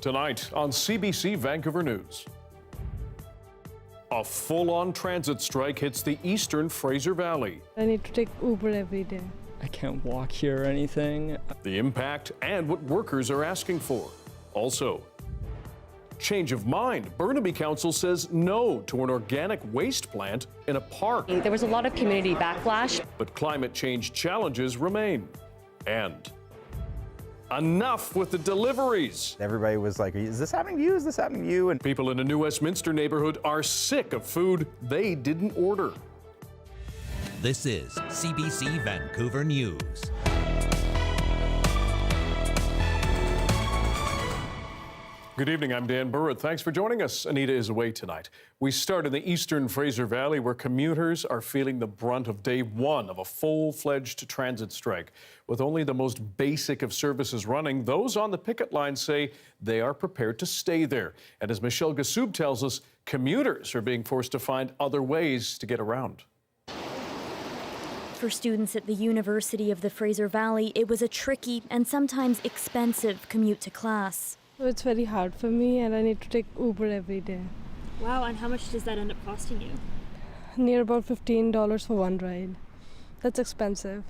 Tonight on CBC Vancouver News. A full-on transit strike hits the eastern Fraser Valley. I need to take Uber every day. I can't walk here or anything. The impact and what workers are asking for. Also, change of mind. Burnaby Council says no to an organic waste plant in a park. There was a lot of community backlash. But climate change challenges remain. And enough with the deliveries. Everybody was like, is this happening to you? Is this happening to you? And people in a New Westminster neighborhood are sick of food they didn't order. This is CBC Vancouver News. Good evening, I'm Dan Burritt. Thanks for joining us. Anita is away tonight. We start in the eastern Fraser Valley, where commuters are feeling the brunt of day one of a full-fledged transit strike. With only the most basic of services running, those on the picket line say they are prepared to stay there. And as Michelle Gassoub tells us, commuters are being forced to find other ways to get around. For students at the University of the Fraser Valley, it was a tricky and sometimes expensive commute to class. So it's very hard for me and I need to take Uber every day. Wow, and how much does that end up costing you? Near about $15 for one ride. That's expensive.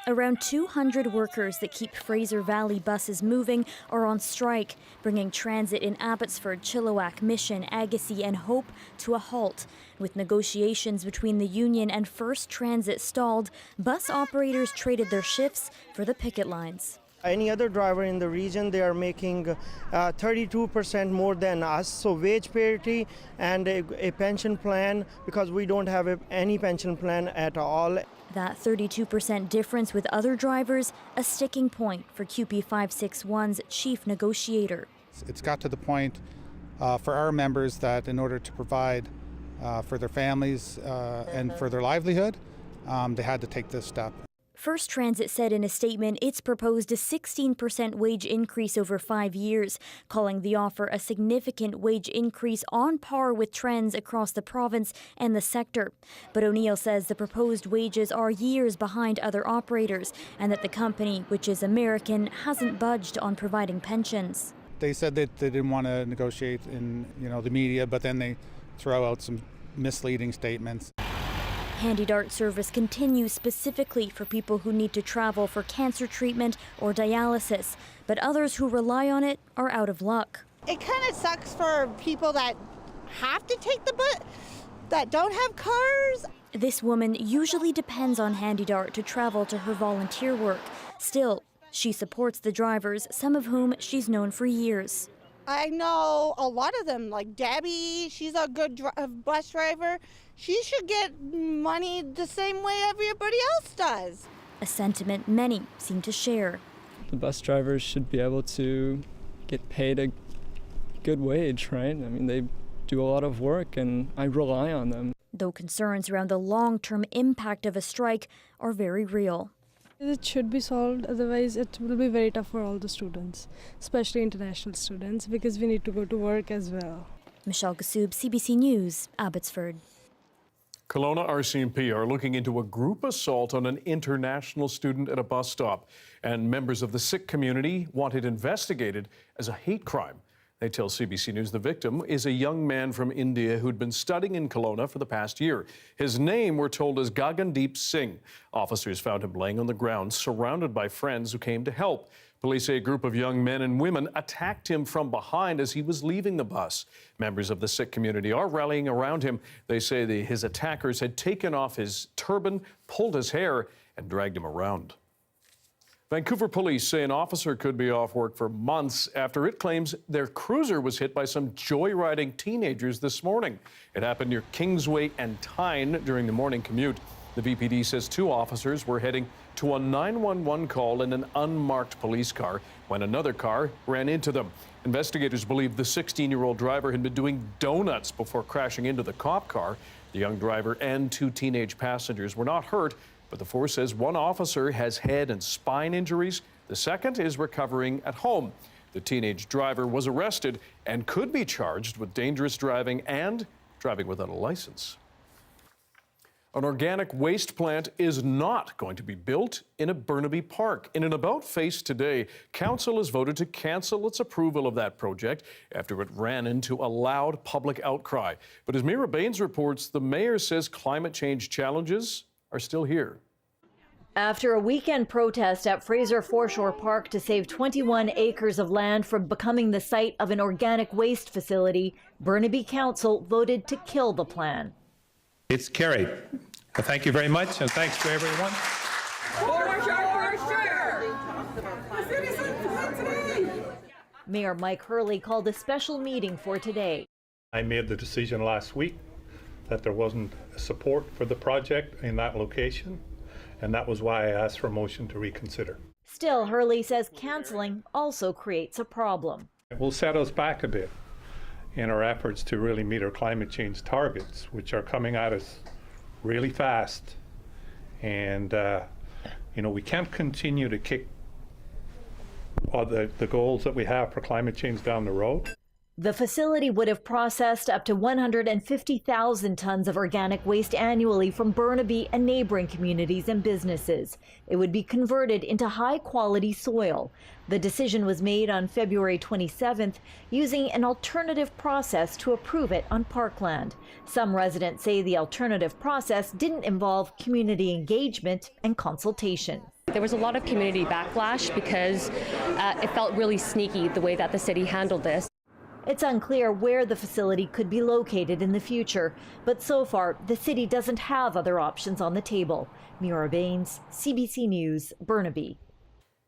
Around 200 workers that keep Fraser Valley buses moving are on strike, bringing transit in Abbotsford, Chilliwack, Mission, Agassiz and Hope to a halt. With negotiations between the union and First Transit stalled, bus operators traded their shifts for the picket lines. Any other driver in the region, they are making 32% more than us. So wage parity and a pension plan, because we don't have any pension plan at all. That 32% difference with other drivers, a sticking point for QP 561's chief negotiator. It's got to the point for our members that in order to provide for their families and for their livelihood, they had to take this step. First Transit said in a statement it's proposed a 16% wage increase over 5 years, calling the offer a significant wage increase on par with trends across the province and the sector. But O'Neill says the proposed wages are years behind other operators and that the company, which is American, hasn't budged on providing pensions. They said that they didn't want to negotiate in the media, but then they throw out some misleading statements. Handy Dart service continues specifically for people who need to travel for cancer treatment or dialysis, but others who rely on it are out of luck. It kind of sucks for people that have to take the bus, that don't have cars. This woman usually depends on Handy Dart to travel to her volunteer work. Still, she supports the drivers, some of whom she's known for years. I know a lot of them, like Debbie, she's a good bus driver. She should get money the same way everybody else does. A sentiment many seem to share. The bus drivers should be able to get paid a good wage, right? I mean, they do a lot of work and I rely on them. Though concerns around the long-term impact of a strike are very real. It should be solved, otherwise it will be very tough for all the students, especially international students, because we need to go to work as well. Michelle Gassoub, CBC News, Abbotsford. Kelowna RCMP are looking into a group assault on an international student at a bus stop, and members of the Sikh community want it investigated as a hate crime. They tell CBC News the victim is a young man from India who'd been studying in Kelowna for the past year. His name, we're told, is Gagandeep Singh. Officers found him laying on the ground, surrounded by friends who came to help. Police say a group of young men and women attacked him from behind as he was leaving the bus. Members of the Sikh community are rallying around him. They say his attackers had taken off his turban, pulled his hair, and dragged him around. Vancouver police say an officer could be off work for months after it claims their cruiser was hit by some joyriding teenagers this morning. It happened near Kingsway and Tyne during the morning commute. The VPD says 2 officers were heading to a 911 call in an unmarked police car when another car ran into them. Investigators believe the 16-year-old driver had been doing donuts before crashing into the cop car. The young driver and 2 teenage passengers were not hurt, but the force says 1 officer has head and spine injuries. The second is recovering at home. The teenage driver was arrested and could be charged with dangerous driving and driving without a license. An organic waste plant is not going to be built in a Burnaby park. In an about-face today, Council has voted to cancel its approval of that project after it ran into a loud public outcry. But as Mira Baines reports, the mayor says climate change challenges are still here. After a weekend protest at Fraser Foreshore Park to save 21 acres of land from becoming the site of an organic waste facility, Burnaby Council voted to kill the plan. It's carried. Thank you very much, and thanks to everyone. Mayor Mike Hurley called a special meeting for today. I made the decision last week that there wasn't support for the project in that location, and that was why I asked for a motion to reconsider. Still, Hurley says canceling also creates a problem. It will set us back a bit in our efforts to really meet our climate change targets, which are coming at us really fast. And, we can't continue to kick the goals that we have for climate change down the road. The facility would have processed up to 150,000 tons of organic waste annually from Burnaby and neighboring communities and businesses. It would be converted into high-quality soil. The decision was made on February 27th using an alternative process to approve it on parkland. Some residents say the alternative process didn't involve community engagement and consultation. There was a lot of community backlash because it felt really sneaky the way that the city handled this. It's unclear where the facility could be located in the future, but so far the city doesn't have other options on the table. Mira Baines, CBC News, Burnaby.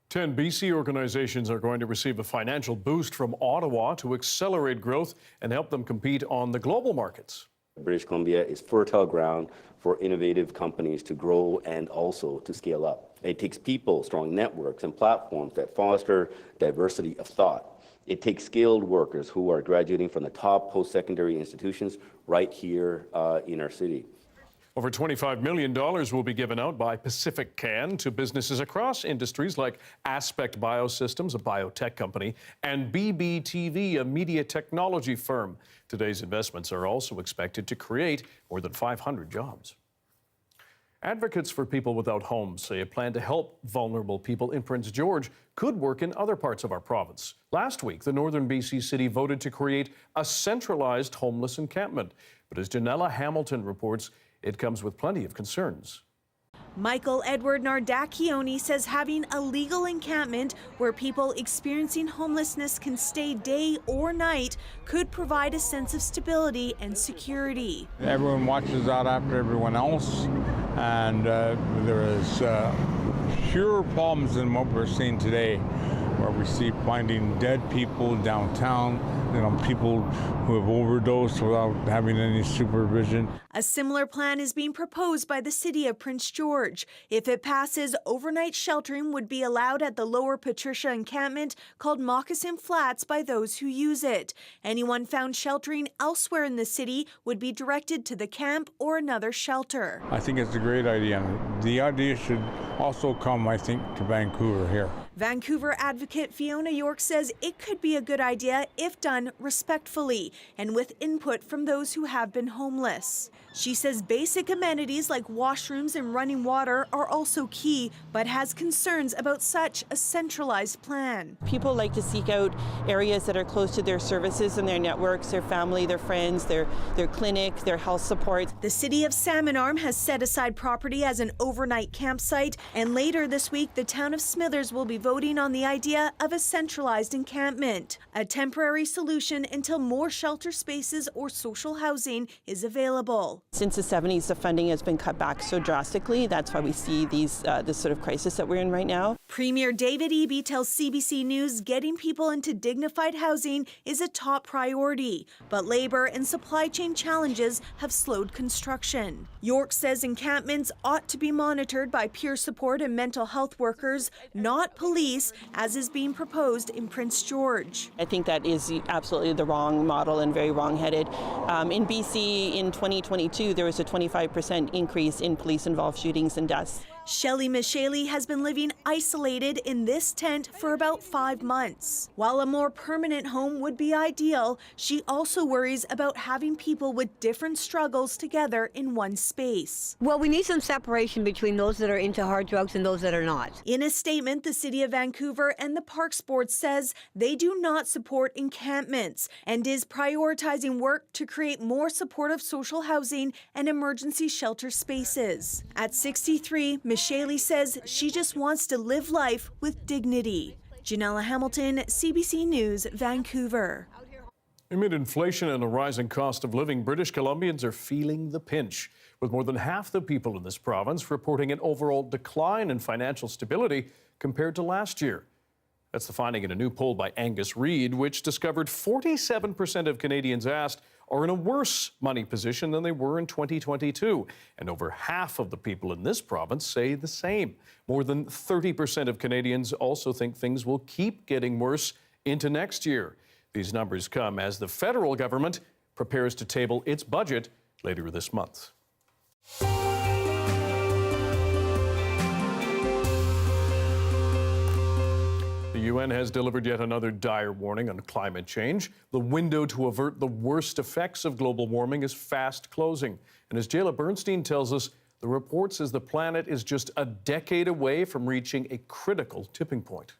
10 BC organizations are going to receive a financial boost from Ottawa to accelerate growth and help them compete on the global markets. British Columbia is fertile ground for innovative companies to grow and also to scale up. It takes people, strong networks, and platforms that foster diversity of thought. It takes skilled workers who are graduating from the top post-secondary institutions right here in our city. Over $25 million will be given out by Pacific Can to businesses across industries like Aspect Biosystems, a biotech company, and BBTV, a media technology firm. Today's investments are also expected to create more than 500 jobs. Advocates for people without homes say a plan to help vulnerable people in Prince George could work in other parts of our province. Last week, the northern BC city voted to create a centralized homeless encampment. But as Janella Hamilton reports, it comes with plenty of concerns. Michael Edward Nardacchione says having a legal encampment where people experiencing homelessness can stay day or night could provide a sense of stability and security. Everyone watches out after everyone else, and there is fewer problems than what we're seeing today, where we see finding dead people downtown, people who have overdosed without having any supervision. A similar plan is being proposed by the city of Prince George. If it passes, overnight sheltering would be allowed at the Lower Patricia encampment called Moccasin Flats by those who use it. Anyone found sheltering elsewhere in the city would be directed to the camp or another shelter. I think it's a great idea. The idea should also come, I think, to Vancouver here. Vancouver advocate Fiona York says it could be a good idea if done respectfully and with input from those who have been homeless. She says basic amenities like washrooms and running water are also key, but has concerns about such a centralized plan. People like to seek out areas that are close to their services and their networks, their family, their friends, their clinic, their health support. The city of Salmon Arm has set aside property as an overnight campsite, and later this week the town of Smithers will be voting on the idea of a centralized encampment, a temporary solution until more shelter spaces or social housing is available. Since the 70s, the funding has been cut back so drastically. That's why we see this sort of crisis that we're in right now. Premier David Eby tells CBC News getting people into dignified housing is a top priority, but labor and supply chain challenges have slowed construction. York says encampments ought to be monitored by peer support and mental health workers, not police, as is being proposed in Prince George. I think that is absolutely the wrong model and very wrong-headed. In BC in 2022, there was a 25% increase in police-involved shootings and deaths. Shelley Micheli has been living isolated in this tent for about 5 months. While a more permanent home would be ideal, she also worries about having people with different struggles together in one space. Well, we need some separation between those that are into hard drugs and those that are not. In a statement, the City of Vancouver and the Parks Board says they do not support encampments and is prioritizing work to create more supportive social housing and emergency shelter spaces. At 63, Micheli says she just wants to live life with dignity. Janella Hamilton, CBC News, Vancouver. Amid inflation and a rising cost of living, British Columbians are feeling the pinch, with more than half the people in this province reporting an overall decline in financial stability compared to last year. That's the finding in a new poll by Angus Reid, which discovered 47% of Canadians asked are in a worse money position than they were in 2022. And over half of the people in this province say the same. More than 30% of Canadians also think things will keep getting worse into next year. These numbers come as the federal government prepares to table its budget later this month. The UN has delivered yet another dire warning on climate change. The window to avert the worst effects of global warming is fast closing. And as Jayla Bernstein tells us, the report says the planet is just a decade away from reaching a critical tipping point.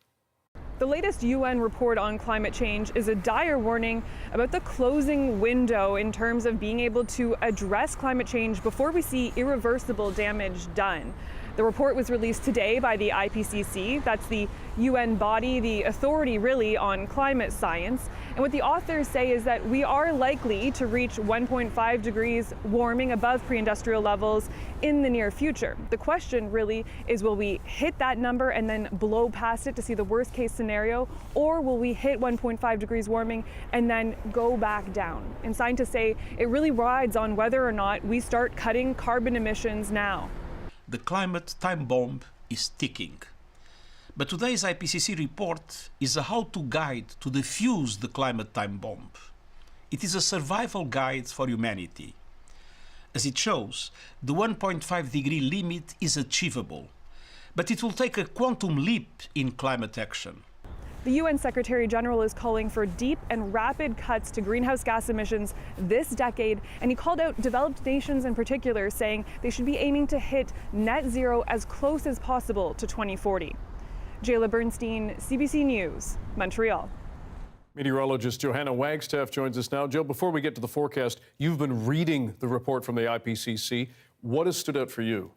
The latest UN report on climate change is a dire warning about the closing window in terms of being able to address climate change before we see irreversible damage done. The report was released today by the IPCC. That's the UN body, the authority really on climate science. And what the authors say is that we are likely to reach 1.5 degrees warming above pre-industrial levels in the near future. The question really is, will we hit that number and then blow past it to see the worst case scenario, or will we hit 1.5 degrees warming and then go back down? And scientists say it really rides on whether or not we start cutting carbon emissions now. The climate time bomb is ticking. But today's IPCC report is a how-to guide to defuse the climate time bomb. It is a survival guide for humanity. As it shows, the 1.5 degree limit is achievable, but it will take a quantum leap in climate action. The UN Secretary General is calling for deep and rapid cuts to greenhouse gas emissions this decade, and he called out developed nations in particular, saying they should be aiming to hit net zero as close as possible to 2040. Jayla Bernstein, CBC News, Montreal. Meteorologist Johanna Wagstaffe joins us now. Jill, before we get to the forecast, you've been reading the report from the IPCC. What has stood out for you?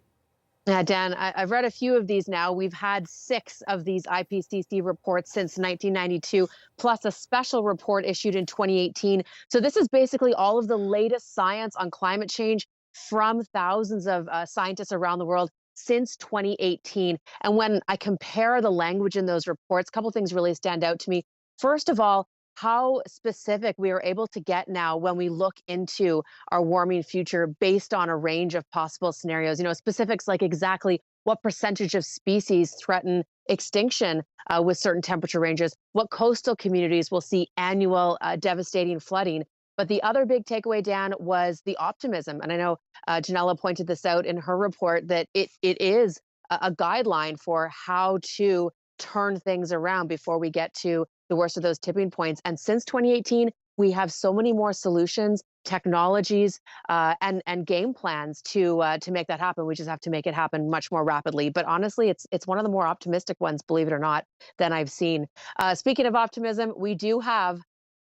Dan, I've read a few of these now. We've had 6 of these IPCC reports since 1992, plus a special report issued in 2018. So this is basically all of the latest science on climate change from thousands of scientists around the world since 2018. And when I compare the language in those reports, a couple things really stand out to me. First of all, how specific we are able to get now when we look into our warming future based on a range of possible scenarios. You know, specifics like exactly what percentage of species threaten extinction with certain temperature ranges, what coastal communities will see annual devastating flooding. But the other big takeaway, Dan, was the optimism. And I know Janella pointed this out in her report, that it is a guideline for how to turn things around before we get to the worst of those tipping points. And since 2018, we have so many more solutions, technologies, and game plans to make that happen. We just have to make it happen much more rapidly. But honestly, it's one of the more optimistic ones, believe it or not, than I've seen. Speaking of optimism, we do have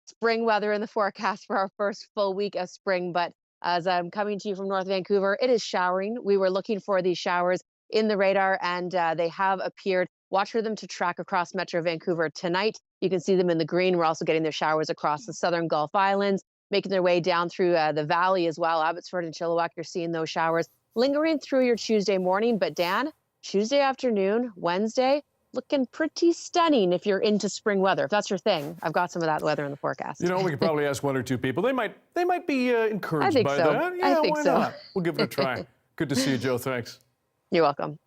spring weather in the forecast for our first full week of spring. But as I'm coming to you from North Vancouver, it is showering. We were looking for these showers in the radar, and they have appeared. Watch for them to track across Metro Vancouver tonight. You can see them in the green. We're also getting their showers across the southern Gulf Islands, making their way down through the valley as well. Abbotsford and Chilliwack, you're seeing those showers lingering through your Tuesday morning. But Dan, Tuesday afternoon, Wednesday, looking pretty stunning if you're into spring weather. If that's your thing, I've got some of that weather in the forecast. You know, we could probably ask 1 or 2 people. They might be encouraged by so. that. Yeah, I think why so. not? We'll give it a try. Good to see you, Joe. Thanks. You're welcome.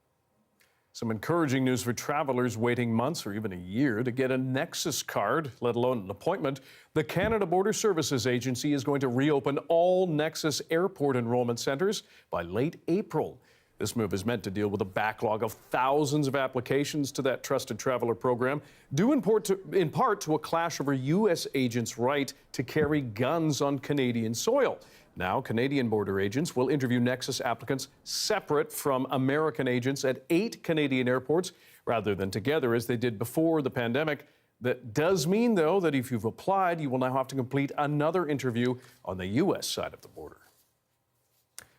Some encouraging news for travelers waiting months or even a year to get a Nexus card, let alone an appointment. The Canada Border Services Agency is going to reopen all Nexus airport enrollment centres by late April. This move is meant to deal with a backlog of thousands of applications to that Trusted Traveler program, due in part to a clash over U.S. agents' right to carry guns on Canadian soil. Now, Canadian border agents will interview Nexus applicants separate from American agents at 8 Canadian airports rather than together as they did before the pandemic. That does mean, though, that if you've applied, you will now have to complete another interview on the U.S. side of the border.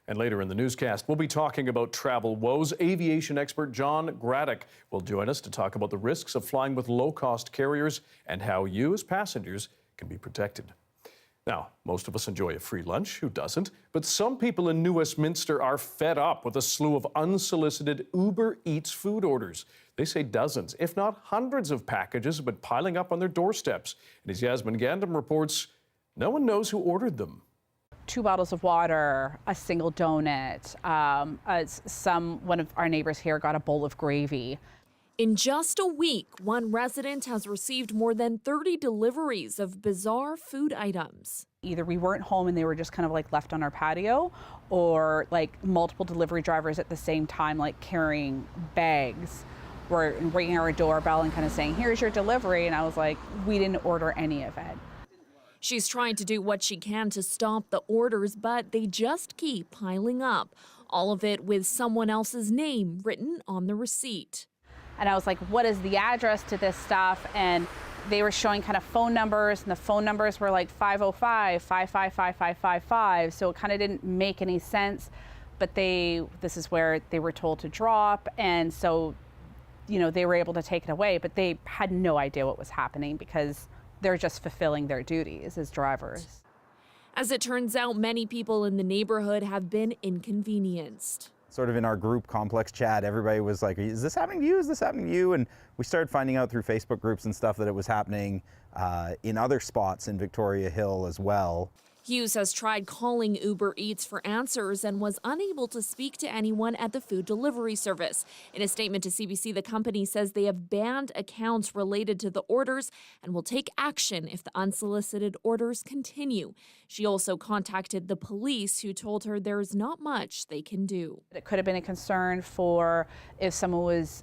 And later in the newscast, we'll be talking about travel woes. Aviation expert John Graddick will join us to talk about the risks of flying with low-cost carriers and how you as passengers can be protected. Now, most of us enjoy a free lunch, who doesn't? But some people in New Westminster are fed up with a slew of unsolicited Uber Eats food orders. They say dozens, if not hundreds of packages have been piling up on their doorsteps. And as Yasmin Gandam reports, no one knows who ordered them. 2 bottles of water, a single donut. One of our neighbors here got a bowl of gravy. In just a week, one resident has received more than 30 deliveries of bizarre food items. Either we weren't home and they were just kind of like left on our patio, or like multiple delivery drivers at the same time, like carrying bags, were ringing our doorbell and kind of saying, "Here's your delivery." And I was like, we didn't order any of it. She's trying to do what she can to stop the orders, but they just keep piling up. All of it with someone else's name written on the receipt. And I was like, what is the address to this stuff? And they were showing kind of phone numbers, and the phone numbers were like 505-555-5555. So it kind of didn't make any sense. But this is where they were told to drop. And so, you know, they were able to take it away, but they had no idea what was happening because they're just fulfilling their duties as drivers. As it turns out, many people in the neighborhood have been inconvenienced. Sort of in our group complex chat, everybody was like, is this happening to you? Is this happening to you? And we started finding out through Facebook groups and stuff that it was happening in other spots in Victoria Hill as well. Hughes has tried calling Uber Eats for answers and was unable to speak to anyone at the food delivery service. In a statement to CBC, the company says they have banned accounts related to the orders and will take action if the unsolicited orders continue. She also contacted the police, who told her there's not much they can do. It could have been a concern for if someone was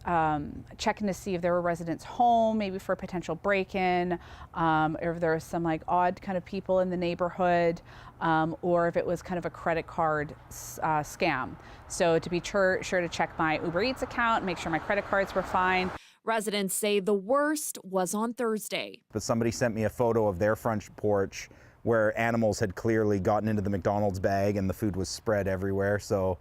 checking to see if there were residents home, maybe for a potential break-in, or if there was some like odd kind of people in the neighborhood. Or if it was kind of a credit card scam. So to be sure to check my Uber Eats account, make sure my credit cards were fine. Residents say the worst was on Thursday. But somebody sent me a photo of their front porch where animals had clearly gotten into the McDonald's bag and the food was spread everywhere. So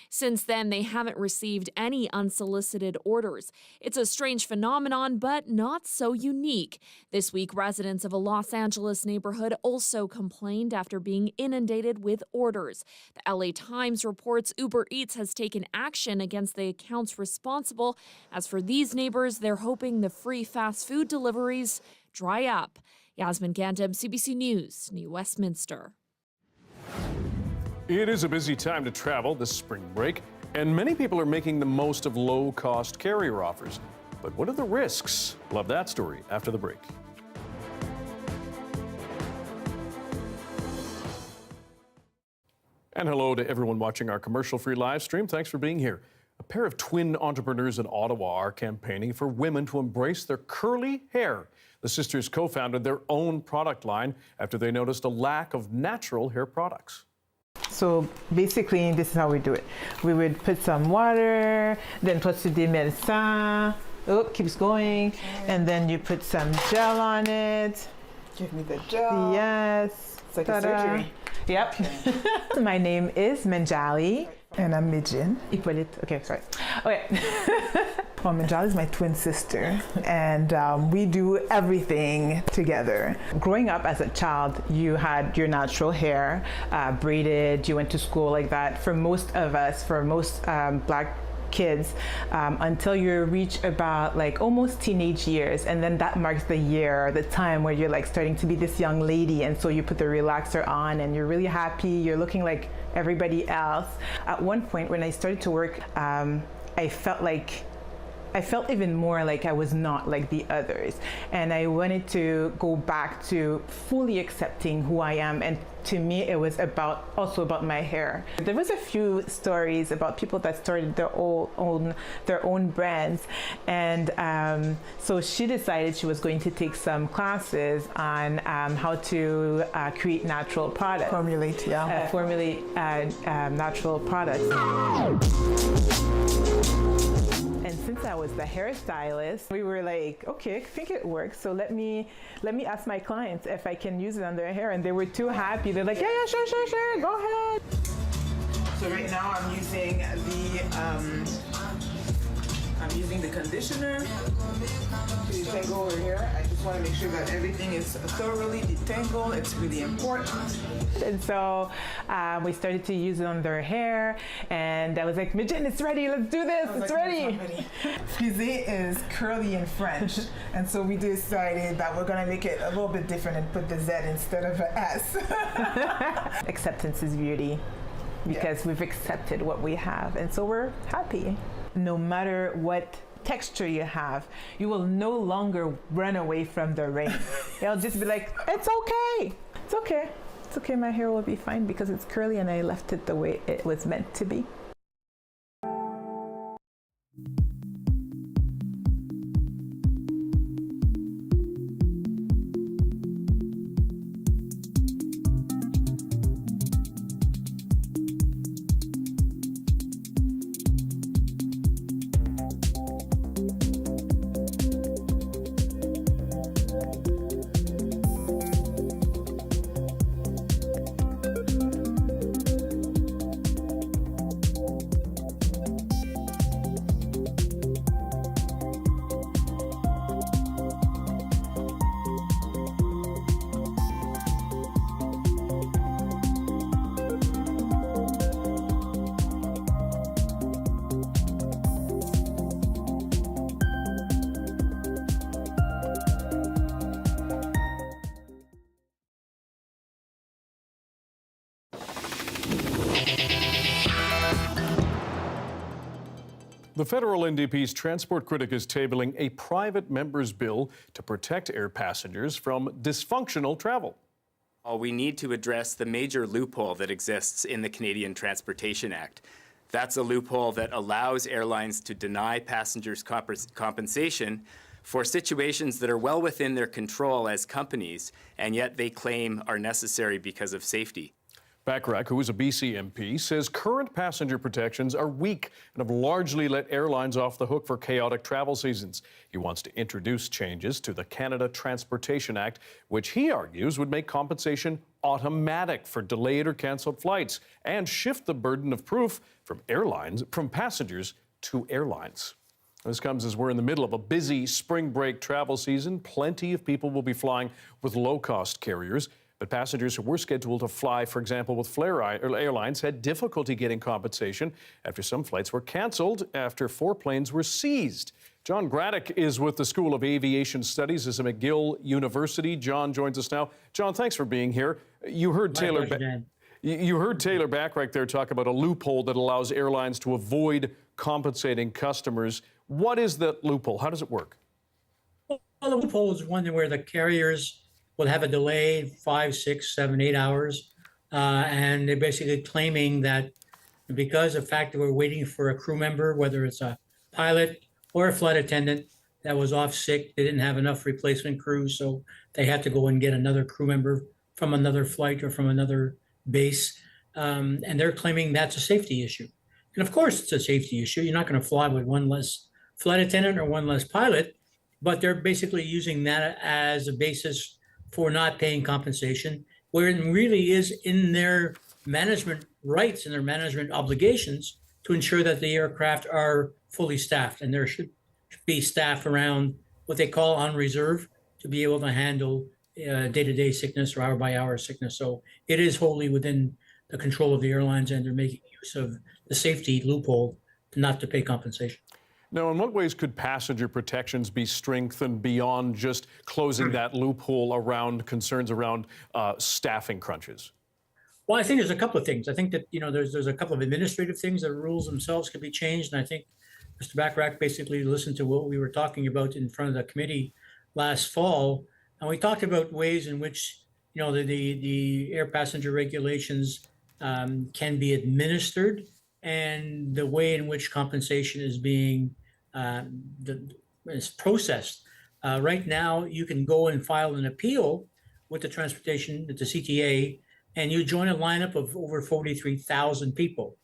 since then, they haven't received any unsolicited orders. It's a strange phenomenon, but not so unique. This week, residents of a Los Angeles neighborhood also complained after being inundated with orders. The LA Times reports Uber Eats has taken action against the accounts responsible. As for these neighbors, they're hoping the free fast food deliveries dry up. Yasmin Gandam, CBC News, New Westminster. It is a busy time to travel this spring break, and many people are making the most of low-cost carrier offers. But what are the risks? We'll have that story after the break. And hello to everyone watching our commercial-free live stream. Thanks for being here. A pair of twin entrepreneurs in Ottawa are campaigning for women to embrace their curly hair. The sisters co-founded their own product line after they noticed a lack of natural hair products. So basically, this is how we do it. We would put some water, then put the médecin. Oh, keeps going. And then you put some gel on it. Give me the gel. Yes. It's like a surgery. Yep. My name is Menjali. And I'm Mijin. Hippolyte. Okay, sorry. Okay. Well, Menjali is my twin sister, and we do everything together. Growing up as a child, you had your natural hair braided, you went to school like that. For most of us, for most Black kids, until you reach about like almost teenage years, and then that marks the time where you're like starting to be this young lady, and so you put the relaxer on and you're really happy, you're looking like everybody else. At one point when I started to work, I felt like I felt even more like I was not like the others. And I wanted to go back to fully accepting who I am. And to me, it was also about my hair. There was a few stories about people that started their own brands. And so she decided she was going to take some classes on how to create natural products. Formulate natural products. And since I was the hairstylist, we were like, okay, I think it works. So let me ask my clients if I can use it on their hair. And they were too happy. They're like, yeah, sure, go ahead. So right now I'm using the conditioner to detangle over here. I just want to make sure that everything is thoroughly detangled. It's really important. And so we started to use it on their hair, and I was like, Mijin, it's ready, let's do this, it's ready. Frisé is curly in French, and so we decided that we're gonna make it a little bit different and put the Z instead of an S. Acceptance is beauty, because we've accepted what we have, and so we're happy. No matter what texture you have, you will no longer run away from the rain. It'll just be like, it's okay, it's okay. It's okay, my hair will be fine because it's curly and I left it the way it was meant to be. The federal NDP's transport critic is tabling a private member's bill to protect air passengers from dysfunctional travel. We need to address the major loophole that exists in the Canadian Transportation Act. That's a loophole that allows airlines to deny passengers compensation for situations that are well within their control as companies, and yet they claim are necessary because of safety. Bachrach, who is a BC MP, says current passenger protections are weak and have largely let airlines off the hook for chaotic travel seasons. He wants to introduce changes to the Canada Transportation Act, which he argues would make compensation automatic for delayed or cancelled flights and shift the burden of proof from passengers to airlines. This comes as we're in the middle of a busy spring break travel season. Plenty of people will be flying with low-cost carriers. But passengers who were scheduled to fly, for example, with Flair Airlines had difficulty getting compensation after some flights were canceled after 4 planes were seized. John Graddick is with the School of Aviation Studies at McGill University. John joins us now. John, thanks for being here. You heard Taylor Bachrach there talk about a loophole that allows airlines to avoid compensating customers. What is that loophole? How does it work? Well, the loophole is one where the carriers will have a delay 5, 6, 7, 8 hours. And they're basically claiming that because of the fact that we're waiting for a crew member, whether it's a pilot or a flight attendant that was off sick, they didn't have enough replacement crew, so they had to go and get another crew member from another flight or from another base. And they're claiming that's a safety issue. And of course it's a safety issue. You're not going to fly with one less flight attendant or one less pilot, but they're basically using that as a basis for not paying compensation, where it really is in their management rights and their management obligations to ensure that the aircraft are fully staffed. And there should be staff around what they call on reserve to be able to handle day-to-day sickness or hour-by-hour sickness. So it is wholly within the control of the airlines, and they're making use of the safety loophole not to pay compensation. Now, in what ways could passenger protections be strengthened beyond just closing that loophole around concerns around staffing crunches? Well, I think there's a couple of things. I think that, there's a couple of administrative things. The rules themselves could be changed. And I think Mr. Bacharach basically listened to what we were talking about in front of the committee last fall, and we talked about ways in which the air passenger regulations can be administered, and the way in which compensation is being is processed. Right now, you can go and file an appeal with the CTA, and you join a lineup of over 43,000 people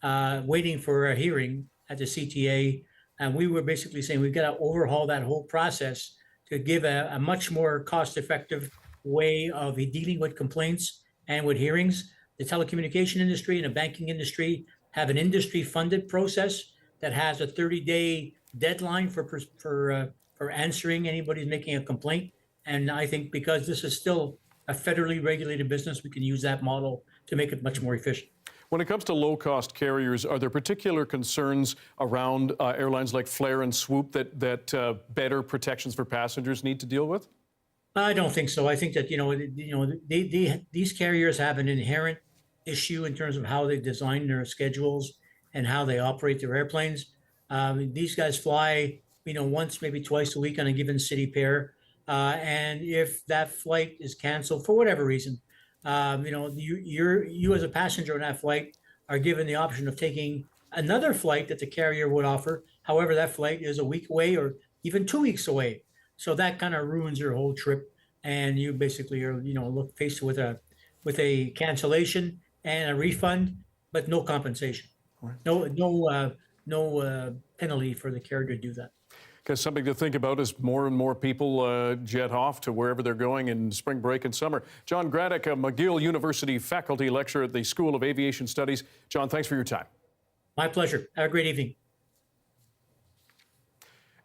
waiting for a hearing at the CTA. And we were basically saying we've got to overhaul that whole process to give a much more cost-effective way of dealing with complaints and with hearings. The telecommunication industry and the banking industry have an industry-funded process that has a 30-day deadline for answering anybody who's making a complaint. And I think because this is still a federally regulated business, we can use that model to make it much more efficient. When it comes to low-cost carriers, are there particular concerns around airlines like Flair and Swoop that better protections for passengers need to deal with? I don't think so. I think that these carriers have an inherent issue in terms of how they design their schedules and how they operate their airplanes. These guys fly, once, maybe twice a week on a given city pair, and if that flight is canceled for whatever reason, you as a passenger on that flight are given the option of taking another flight that the carrier would offer. However, that flight is a week away or even 2 weeks away. So that kind of ruins your whole trip, and you basically are, faced with a cancellation and a refund, but no compensation, right. No penalty for the carrier to do that. Because something to think about as more and more people jet off to wherever they're going in spring break and summer. John Graddick, a McGill University faculty lecturer at the School of Aviation Studies. John, thanks for your time. My pleasure. Have a great evening.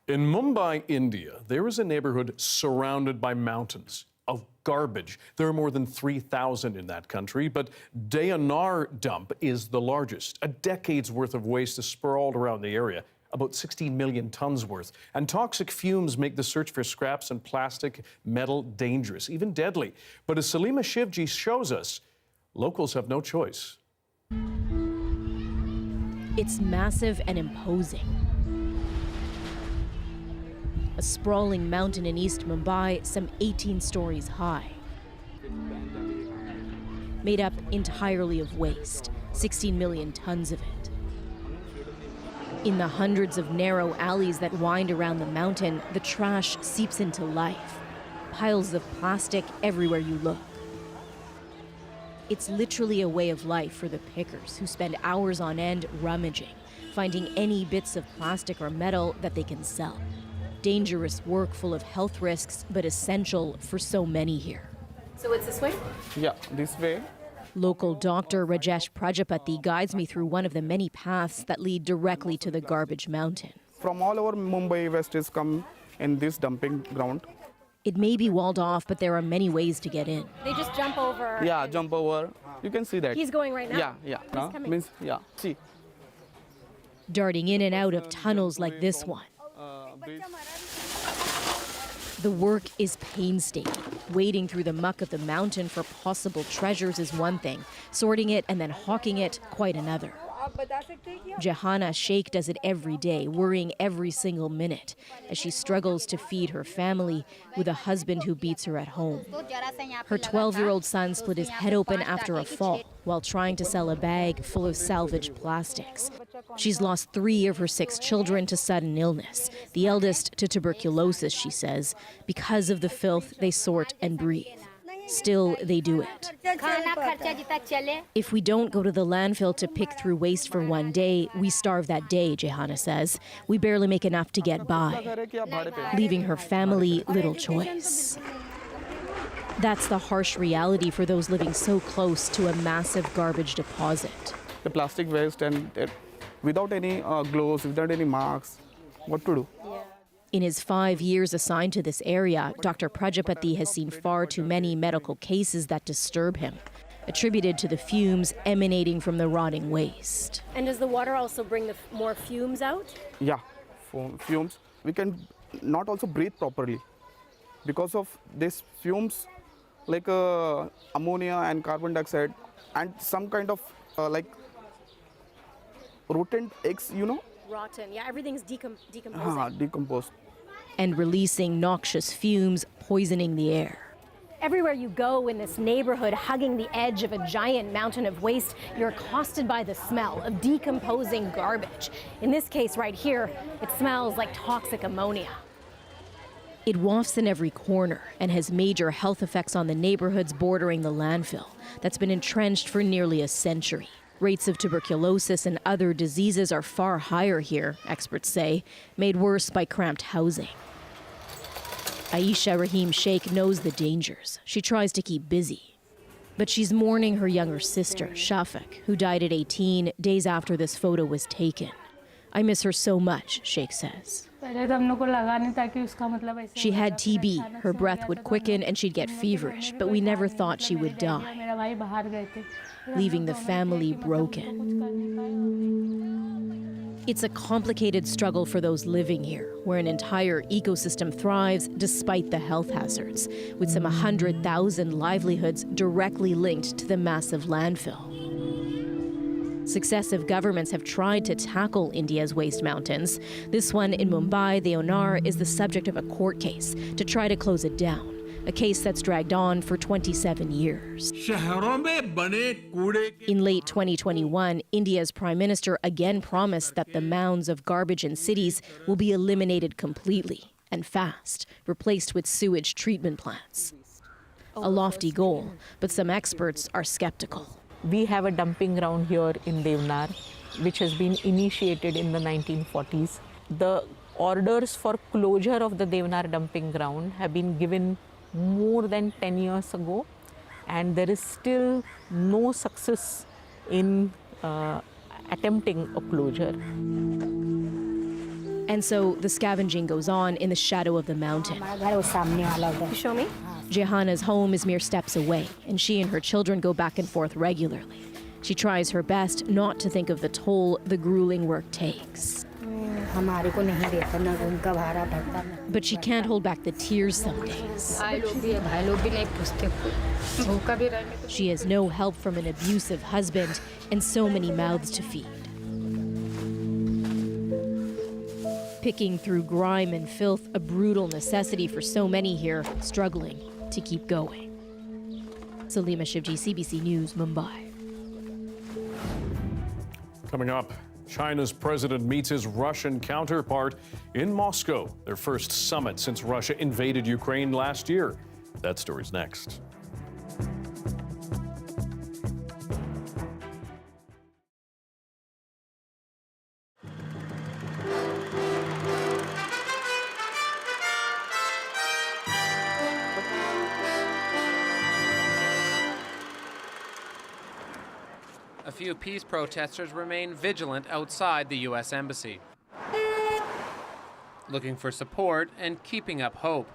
In Mumbai, India, there is a neighborhood surrounded by mountains of garbage. There are more than 3,000 in that country, but Dayanar dump is the largest. A decade's worth of waste is sprawled around the area, about 16 million tons worth. And toxic fumes make the search for scraps and plastic, metal dangerous, even deadly. But as Salima Shivji shows us, locals have no choice. It's massive and imposing. A sprawling mountain in East Mumbai, some 18 stories high. Made up entirely of waste, 16 million tons of it. In the hundreds of narrow alleys that wind around the mountain, the trash seeps into life. Piles of plastic everywhere you look. It's literally a way of life for the pickers, who spend hours on end rummaging, finding any bits of plastic or metal that they can sell. Dangerous work full of health risks, but essential for so many here. So it's this way? Yeah, this way. Local doctor Rajesh Prajapati guides me through one of the many paths that lead directly to the garbage mountain. From all over Mumbai, wastes come in this dumping ground. It may be walled off, but there are many ways to get in. They just jump over. Yeah, jump over. You can see that. He's going right now? Yeah. He's coming. Means, yeah, see. Darting in and out of tunnels like this one. The work is painstaking. Wading through the muck of the mountain for possible treasures is one thing. Sorting it and then hawking it, quite another. Johanna Sheikh does it every day, worrying every single minute as she struggles to feed her family with a husband who beats her at home. Her 12-year-old son split his head open after a fall while trying to sell a bag full of salvaged plastics. She's lost 3 of her 6 children to sudden illness, the eldest to tuberculosis, she says, because of the filth they sort and breathe. Still, they do it. If we don't go to the landfill to pick through waste for one day, we starve that day, Johanna says. We barely make enough to get by, leaving her family little choice. That's the harsh reality for those living so close to a massive garbage deposit. The plastic waste and without any gloves, without any masks, what to do? In his 5 years assigned to this area, Dr. Prajapati has seen far too many medical cases that disturb him, attributed to the fumes emanating from the rotting waste. And does the water also bring more fumes out? Yeah, fumes. We can not also breathe properly because of these fumes, like ammonia and carbon dioxide and some kind of like rodent eggs, rotten. Yeah, everything's decomposing. Decomposed. And releasing noxious fumes, poisoning the air. Everywhere you go in this neighborhood, hugging the edge of a giant mountain of waste, you're accosted by the smell of decomposing garbage. In this case right here, it smells like toxic ammonia. It wafts in every corner and has major health effects on the neighborhoods bordering the landfill that's been entrenched for nearly a century. Rates of tuberculosis and other diseases are far higher here, experts say, made worse by cramped housing. Aisha Rahim Sheikh knows the dangers. She tries to keep busy. But she's mourning her younger sister, Shafak, who died at 18 days after this photo was taken. I miss her so much, Sheikh says. She had TB, her breath would quicken and she'd get feverish, but we never thought she would die, leaving the family broken. It's a complicated struggle for those living here, where an entire ecosystem thrives despite the health hazards, with some 100,000 livelihoods directly linked to the massive landfill. Successive governments have tried to tackle India's waste mountains. This one in Mumbai, the Onar, is the subject of a court case to try to close it down. A case that's dragged on for 27 years. In late 2021, India's Prime Minister again promised that the mounds of garbage in cities will be eliminated completely and fast, replaced with sewage treatment plants. A lofty goal, but some experts are skeptical. We have a dumping ground here in Devnar, which has been initiated in the 1940s. The orders for closure of the Devnar dumping ground have been given more than 10 years ago, and there is still no success in attempting a closure. And so the scavenging goes on in the shadow of the mountain. Show me. Johanna's home is mere steps away, and she and her children go back and forth regularly. She tries her best not to think of the toll the grueling work takes. But she can't hold back the tears some days. She has no help from an abusive husband and so many mouths to feed. Picking through grime and filth, a brutal necessity for so many here, struggling to keep going. Salima Shivji, CBC News, Mumbai. Coming up, China's president meets his Russian counterpart in Moscow, their first summit since Russia invaded Ukraine last year. That story's next. A few peace protesters remain vigilant outside the U.S. Embassy, looking for support and keeping up hope.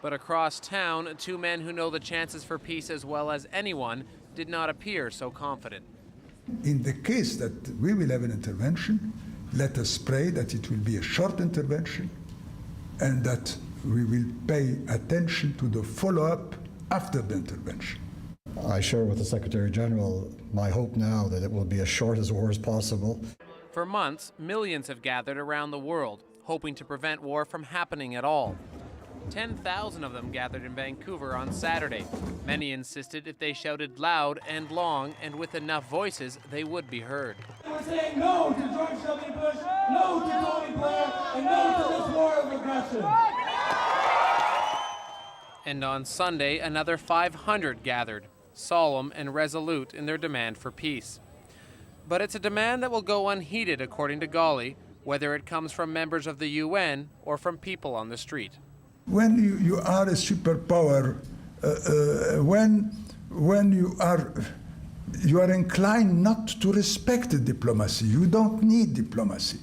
But across town, two men who know the chances for peace as well as anyone did not appear so confident. In the case that we will have an intervention, let us pray that it will be a short intervention and that we will pay attention to the follow-up after the intervention. I share with the Secretary General my hope now that it will be as short as war as possible. For months, millions have gathered around the world, hoping to prevent war from happening at all. 10,000 of them gathered in Vancouver on Saturday. Many insisted if they shouted loud and long and with enough voices, they would be heard. We're saying no to George W. Bush, no to Tony Blair, and no to this war of aggression. And on Sunday, another 500 gathered, solemn and resolute in their demand for peace. But it's a demand that will go unheeded, according to Ghali, whether it comes from members of the UN or from people on the street. When you are a superpower, when you are inclined not to respect diplomacy, you don't need diplomacy.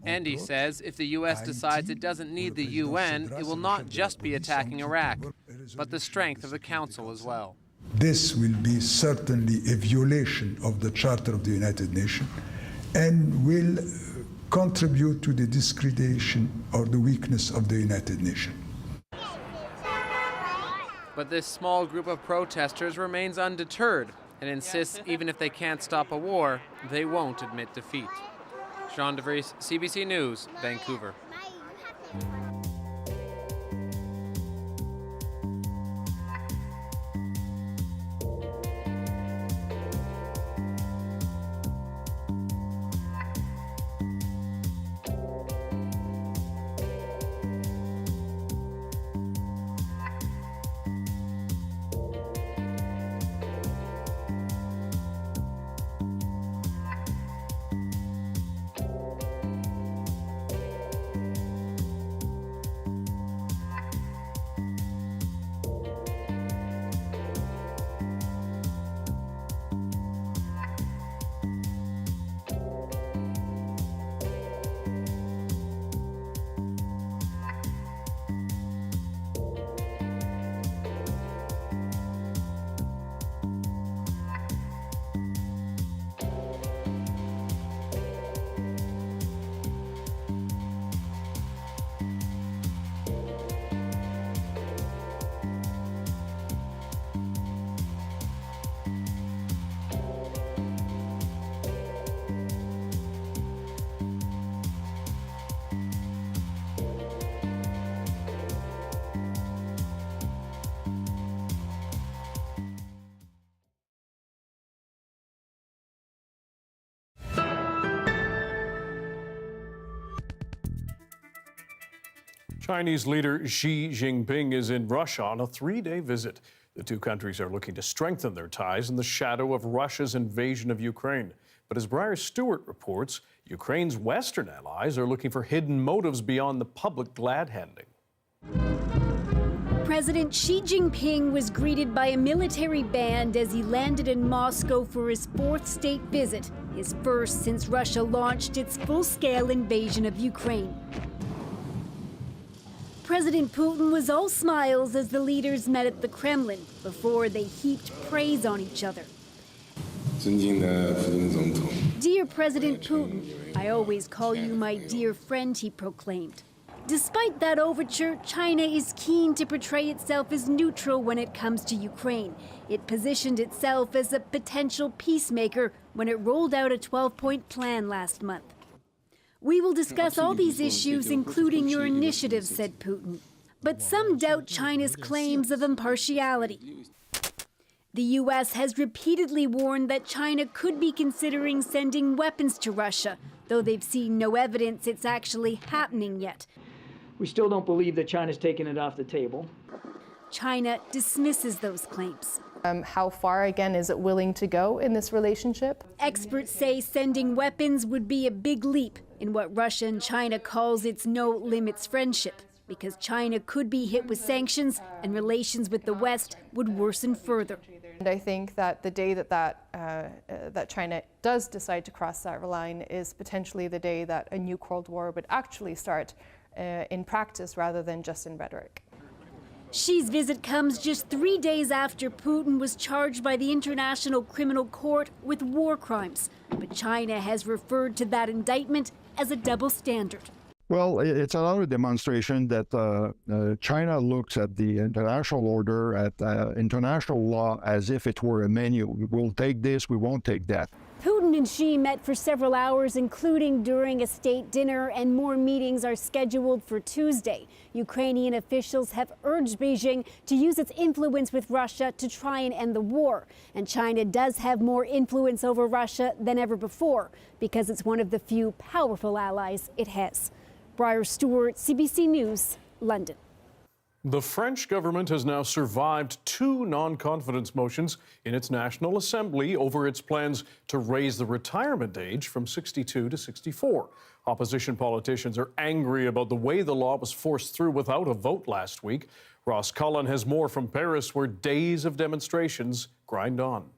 Andy says if the U.S. decides it doesn't need the UN, it will not just be attacking Iraq, but the strength of the Council as well. This will be certainly a violation of the Charter of the United Nations and will contribute to the discreditation or the weakness of the United Nations. But this small group of protesters remains undeterred and insists even if they can't stop a war, they won't admit defeat. Jean DeVries, CBC News, Vancouver. Chinese leader Xi Jinping is in Russia on a 3-day visit. The two countries are looking to strengthen their ties in the shadow of Russia's invasion of Ukraine. But as Briar Stewart reports, Ukraine's Western allies are looking for hidden motives beyond the public glad-handing. President Xi Jinping was greeted by a military band as he landed in Moscow for his 4th state visit, his first since Russia launched its full-scale invasion of Ukraine. President Putin was all smiles as the leaders met at the Kremlin before they heaped praise on each other. Dear President Putin, I always call you my dear friend, he proclaimed. Despite that overture, China is keen to portray itself as neutral when it comes to Ukraine. It positioned itself as a potential peacemaker when it rolled out a 12-point plan last month. We will discuss all these issues, including your initiatives, said Putin. But some doubt China's claims of impartiality. The U.S. has repeatedly warned that China could be considering sending weapons to Russia, though they've seen no evidence it's actually happening yet. We still don't believe that China's taken it off the table. China dismisses those claims. How far, again, is it willing to go in this relationship? Experts say sending weapons would be a big leap in what Russia and China calls its no-limits friendship, because China could be hit with sanctions and relations with the West would worsen further. And I think that the day that China does decide to cross that line is potentially the day that a new Cold War would actually start in practice rather than just in rhetoric. Xi's visit comes just 3 days after Putin was charged by the International Criminal Court with war crimes. But China has referred to that indictment as a double standard. Well, it's another demonstration that China looks at the international order, at international law, as if it were a menu. We'll take this, we won't take that. Putin and Xi met for several hours, including during a state dinner, and more meetings are scheduled for Tuesday. Ukrainian officials have urged Beijing to use its influence with Russia to try and end the war. And China does have more influence over Russia than ever before, because it's one of the few powerful allies it has. Briar Stewart, CBC News, London. The French government has now survived 2 non-confidence motions in its National Assembly over its plans to raise the retirement age from 62 to 64. Opposition politicians are angry about the way the law was forced through without a vote last week. Ross Cullen has more from Paris, where days of demonstrations grind on.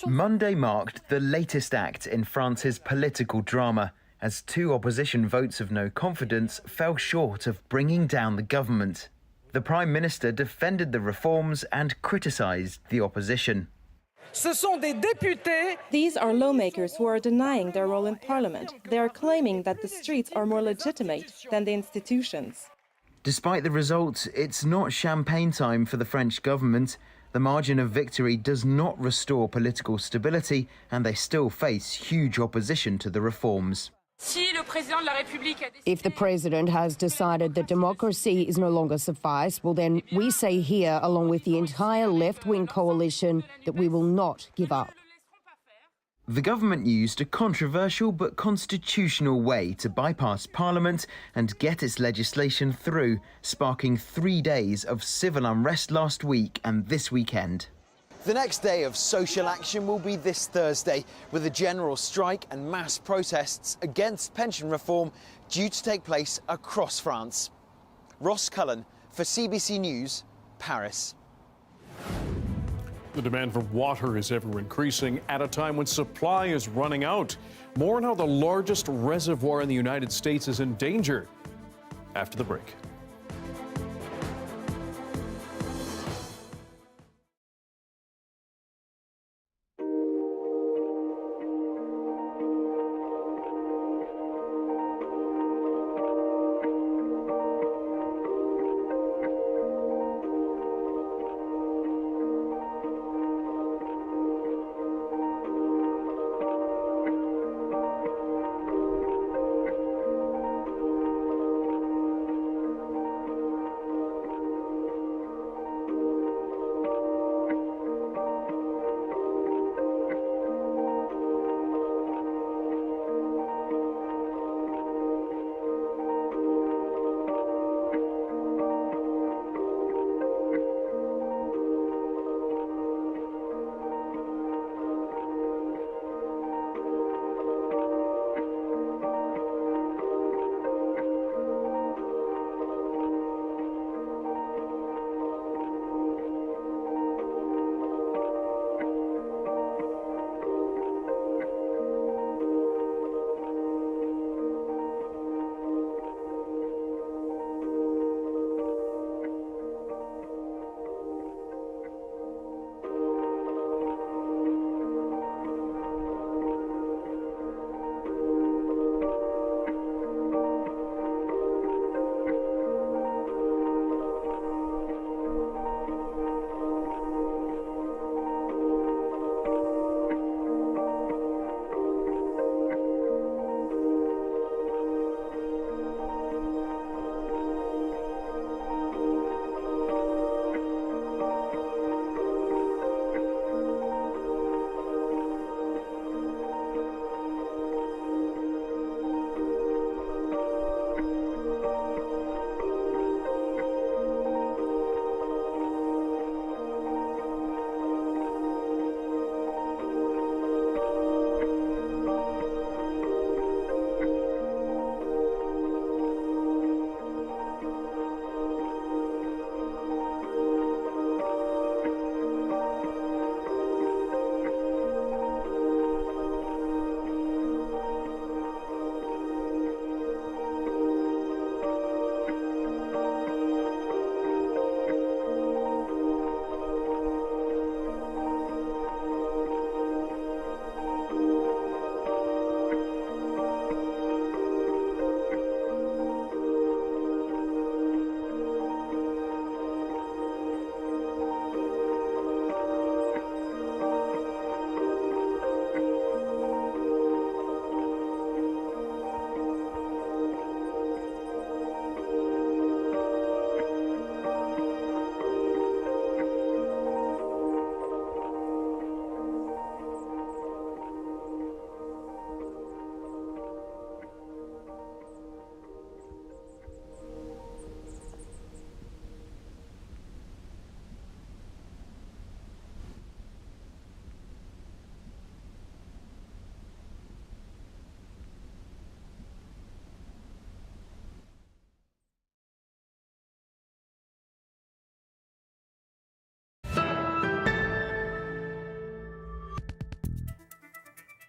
Monday marked the latest act in France's political drama, as 2 opposition votes of no confidence fell short of bringing down the government. The Prime Minister defended the reforms and criticised the opposition. These are lawmakers who are denying their role in Parliament. They are claiming that the streets are more legitimate than the institutions. Despite the results, it's not champagne time for the French government. The margin of victory does not restore political stability, and they still face huge opposition to the reforms. If the president has decided that democracy is no longer suffice, well then we say here, along with the entire left-wing coalition, that we will not give up. The government used a controversial but constitutional way to bypass Parliament and get its legislation through, sparking 3 days of civil unrest last week and this weekend. The next day of social action will be this Thursday, with a general strike and mass protests against pension reform due to take place across France. Ross Cullen for CBC News, Paris. The demand for water is ever increasing at a time when supply is running out. More on how the largest reservoir in the United States is in danger after the break.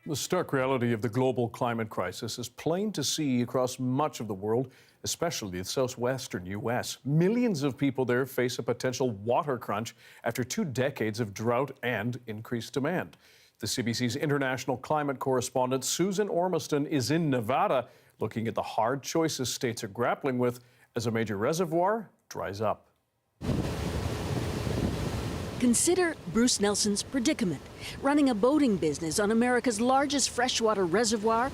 The stark reality of the global climate crisis is plain to see across much of the world, especially the southwestern U.S. Millions of people there face a potential water crunch after 2 decades of drought and increased demand. The CBC's international climate correspondent Susan Ormiston is in Nevada looking at the hard choices states are grappling with as a major reservoir dries up. Consider Bruce Nelson's predicament, running a boating business on America's largest freshwater reservoir.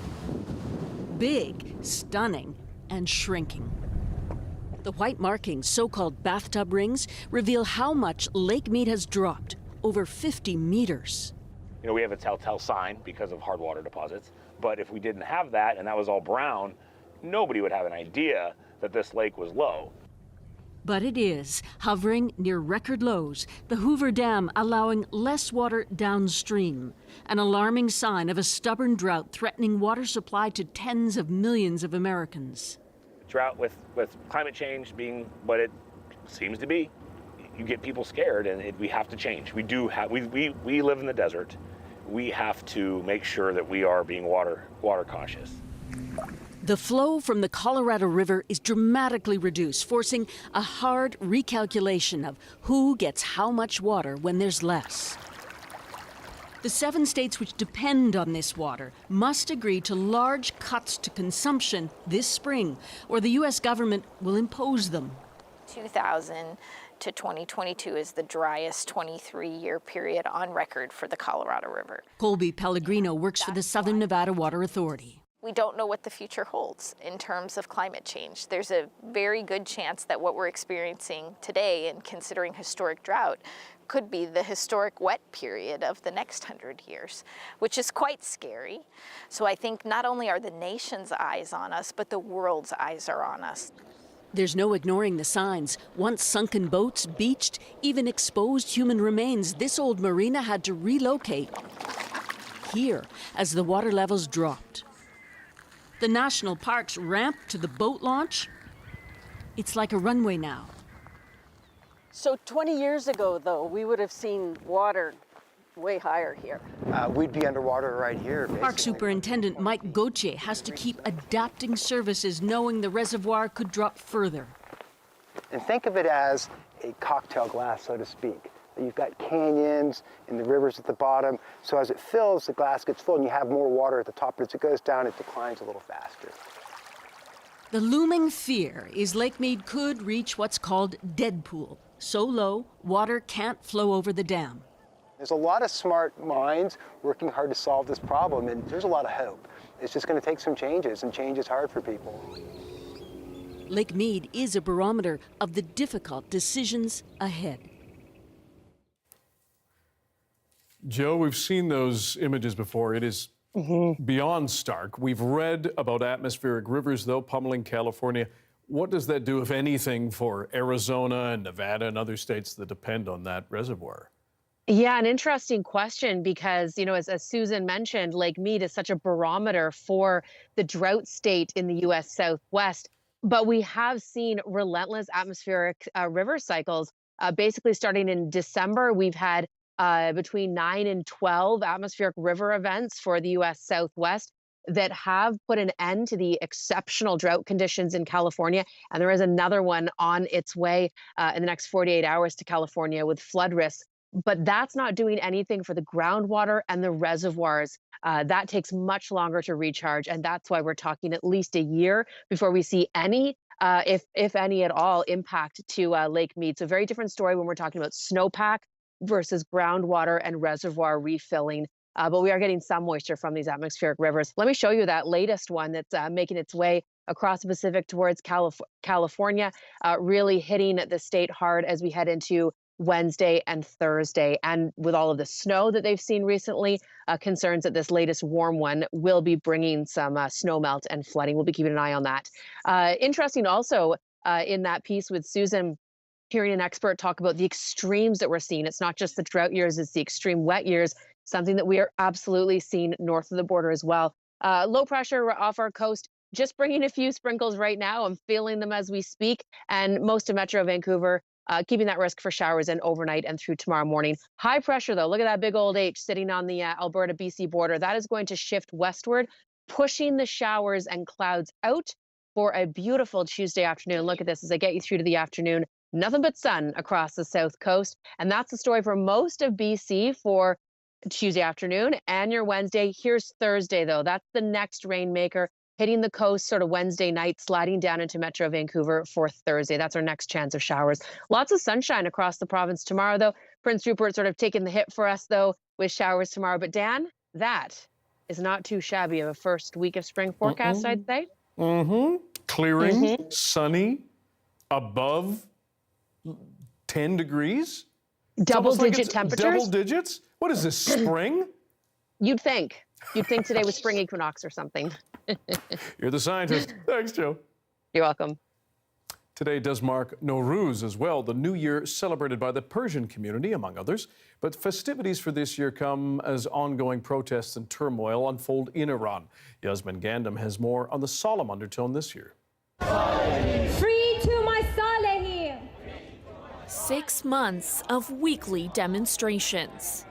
Big, stunning, and shrinking. The white markings, so-called bathtub rings, reveal how much Lake Mead has dropped, over 50 meters. You know, we have a telltale sign because of hard water deposits, but if we didn't have that and that was all brown, nobody would have an idea that this lake was low. But it is, hovering near record lows, the Hoover Dam allowing less water downstream, an alarming sign of a stubborn drought threatening water supply to tens of millions of Americans. Drought with climate change being what it seems to be, you get people scared, and we have to change. We live in the desert. We have to make sure that we are being water cautious. The flow from the Colorado River is dramatically reduced, forcing a hard recalculation of who gets how much water when there's less. The 7 states which depend on this water must agree to large cuts to consumption this spring, or the U.S. government will impose them. 2000 to 2022 is the driest 23-year period on record for the Colorado River. Colby Pellegrino works for the Southern Nevada Water Authority. We don't know what the future holds in terms of climate change. There's a very good chance that what we're experiencing today, and considering historic drought, could be the historic wet period of the next 100 years, which is quite scary. So I think not only are the nation's eyes on us, but the world's eyes are on us. There's no ignoring the signs. Once sunken boats, beached, even exposed human remains, this old marina had to relocate here as the water levels dropped. The national park's ramp to the boat launch, it's like a runway now. So 20 years ago, though, we would have seen water way higher here. We'd be underwater right here, basically. Park Superintendent Mike Gauthier has to keep adapting services, knowing the reservoir could drop further. And think of it as a cocktail glass, so to speak. You've got canyons and the rivers at the bottom. So as it fills, the glass gets full and you have more water at the top. But as it goes down, it declines a little faster. The looming fear is Lake Mead could reach what's called dead pool. So low, water can't flow over the dam. There's a lot of smart minds working hard to solve this problem, and there's a lot of hope. It's just going to take some changes, and change is hard for people. Lake Mead is a barometer of the difficult decisions ahead. Joe, we've seen those images before. It is beyond stark. We've read about atmospheric rivers, though, pummeling California. What does that do, if anything, for Arizona and Nevada and other states that depend on that reservoir? Yeah, an interesting question because, you know, as Susan mentioned, Lake Mead is such a barometer for the drought state in the U.S. Southwest. But we have seen relentless atmospheric river cycles. Basically, starting in December, we've had between 9 and 12 atmospheric river events for the U.S. Southwest that have put an end to the exceptional drought conditions in California. And there is another one on its way in the next 48 hours to California with flood risks. But that's not doing anything for the groundwater and the reservoirs. That takes much longer to recharge. And that's why we're talking at least a year before we see any, if any at all, impact to Lake Mead. So very different story when we're talking about snowpack versus groundwater and reservoir refilling. But we are getting some moisture from these atmospheric rivers. Let me show you that latest one that's making its way across the Pacific towards California, really hitting the state hard as we head into Wednesday and Thursday. And with all of the snow that they've seen recently, concerns that this latest warm one will be bringing some snow melt and flooding. We'll be keeping an eye on that. Interesting also in that piece with Susan, hearing an expert talk about the extremes that we're seeing. It's not just the drought years, it's the extreme wet years, something that we are absolutely seeing north of the border as well. Low pressure off our coast, just bringing a few sprinkles right now. I'm feeling them as we speak. And most of Metro Vancouver, keeping that risk for showers in overnight and through tomorrow morning. High pressure, though. Look at that big old H sitting on the Alberta-BC border. That is going to shift westward, pushing the showers and clouds out for a beautiful Tuesday afternoon. Look at this as I get you through to the afternoon. Nothing but sun across the south coast. And that's the story for most of BC for Tuesday afternoon and your Wednesday. Here's Thursday, though. That's the next rainmaker, hitting the coast sort of Wednesday night, sliding down into Metro Vancouver for Thursday. That's our next chance of showers. Lots of sunshine across the province tomorrow, though. Prince Rupert sort of taking the hit for us, though, with showers tomorrow. But Dan, that is not too shabby of a first week of spring forecast, I'd say. Clearing, sunny, above 10 degrees. Double-digit temperatures. Double digits? What is this, spring? You'd think today was spring equinox or something. You're the scientist. Thanks, Joe. You're welcome. Today does mark Nowruz as well, the new year celebrated by the Persian community, among others. But festivities for this year come as ongoing protests and turmoil unfold in Iran. Yasmin Gandam has more on the solemn undertone this year. Free to my Saleh! 6 months of weekly demonstrations.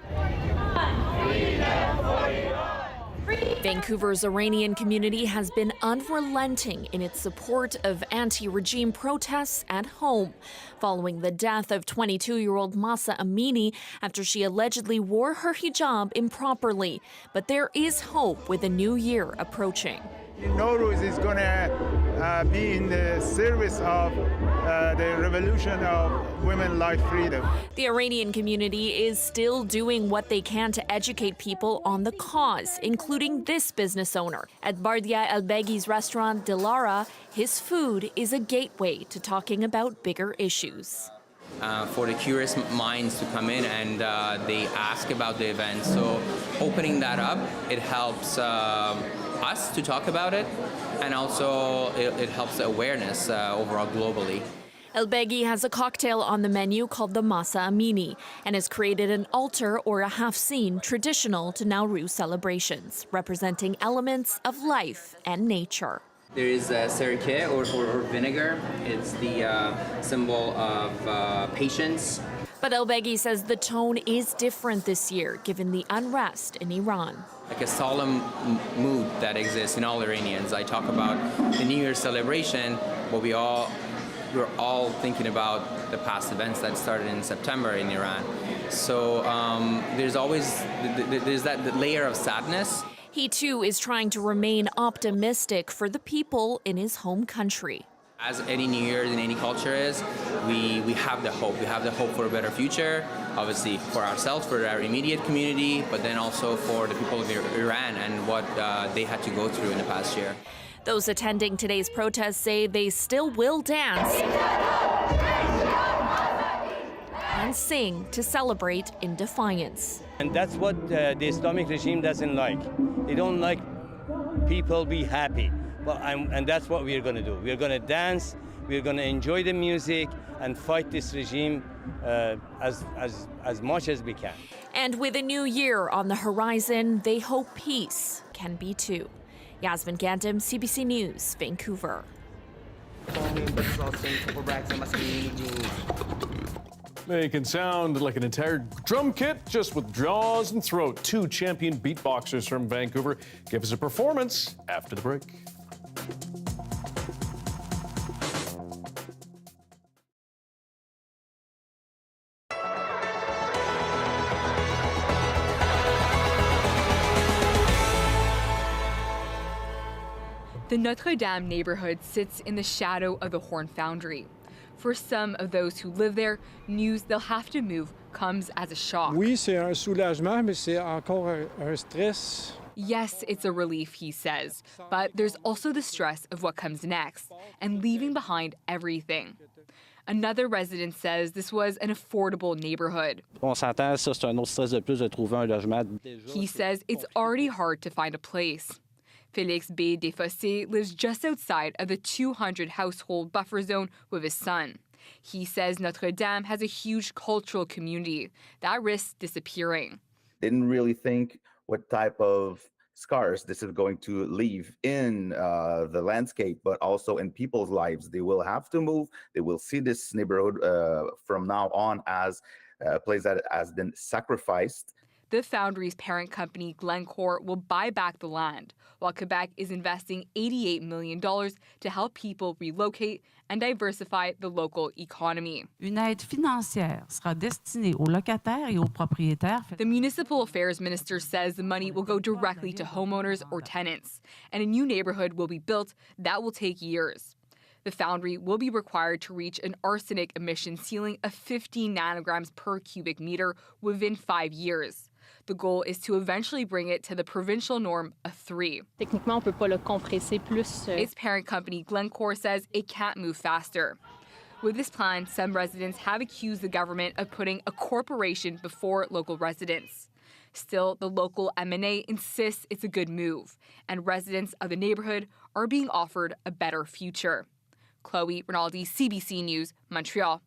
Vancouver's Iranian community has been unrelenting in its support of anti-regime protests at home, following the death of 22-year-old Mahsa Amini after she allegedly wore her hijab improperly. But there is hope with the new year approaching. Nowruz is going to be in the service of the revolution of women's life freedom. The Iranian community is still doing what they can to educate people on the cause, including this business owner. At Bardia Elbegi's restaurant Dilara, his food is a gateway to talking about bigger issues. For the curious minds to come in and they ask about the event. So opening that up, it helps us to talk about it, and also it helps the awareness overall globally. Elbegi has a cocktail on the menu called the Mahsa Amini and has created an altar or a half scene traditional to Nowruz celebrations, representing elements of life and nature. There is serike or vinegar. It's the symbol of patience. But Elbegi says the tone is different this year, given the unrest in Iran. Like a solemn mood that exists in all Iranians. I talk about the New Year's celebration, but we're all thinking about the past events that started in September in Iran. So there's that layer of sadness. He too is trying to remain optimistic for the people in his home country. As any New Year's in any culture is, we have the hope. We have the hope for a better future, obviously for ourselves, for our immediate community, but then also for the people of Iran and what they had to go through in the past year. Those attending today's protests say they still will dance and sing to celebrate in defiance. And that's what the Islamic regime doesn't like. They don't like people be happy. And that's what we're going to do. We're going to dance, we're going to enjoy the music and fight this regime as much as we can. And with a new year on the horizon, they hope peace can be too. Yasmin Gandam, CBC News, Vancouver. They can sound like an entire drum kit just with jaws and throat. Two champion beatboxers from Vancouver give us a performance after the break. The Notre Dame neighborhood sits in the shadow of the Horn Foundry. For some of those who live there, news they'll have to move comes as a shock. Oui, c'est un soulagement, mais c'est encore un stress. Yes, it's a relief, he says, but there's also the stress of what comes next and leaving behind everything. Another resident says this was an affordable neighborhood. On s'entend, ça c'est un autre stress de plus de trouver un logement. He says it's already hard to find a place. Félix B. Desfossés lives just outside of the 200 household buffer zone with his son. He says Notre Dame has a huge cultural community that risks disappearing. Didn't really think what type of scars this is going to leave in the landscape, but also in people's lives. They will have to move. They will see this neighborhood from now on as a place that has been sacrificed. The Foundry's parent company, Glencore, will buy back the land, while Quebec is investing $88 million to help people relocate and diversify the local economy. Une aide financière sera destinée aux locataires et aux propriétaires. The Municipal Affairs Minister says the money will go directly to homeowners or tenants, and a new neighborhood will be built that will take years. The foundry will be required to reach an arsenic emission ceiling of 15 nanograms per cubic meter within 5 years. The goal is to eventually bring it to the provincial norm of 3. Techniquement, on peut pas le compresser plus. Its parent company, Glencore, says it can't move faster. With this plan, some residents have accused the government of putting a corporation before local residents. Still, the local MNA insists it's a good move, and residents of the neighborhood are being offered a better future. Chloe Rinaldi, CBC News, Montreal.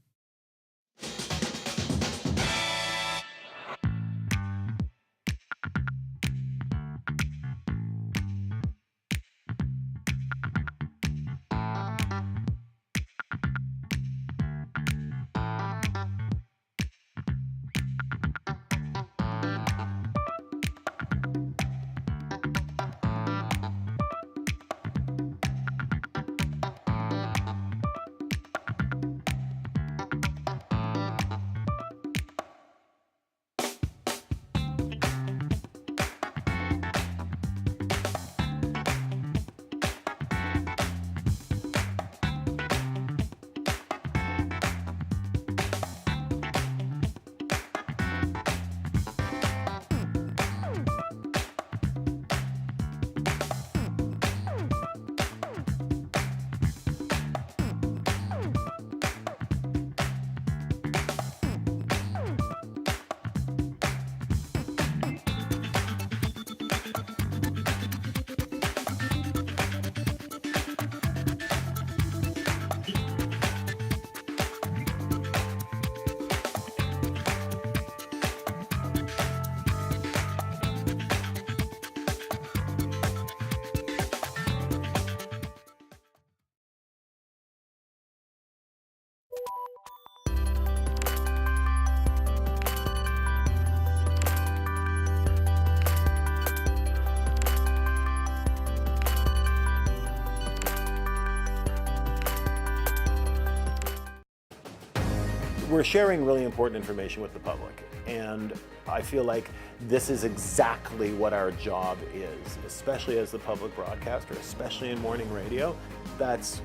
We're sharing really important information with the public, and I feel like this is exactly what our job is, especially as the public broadcaster, especially in morning radio. That's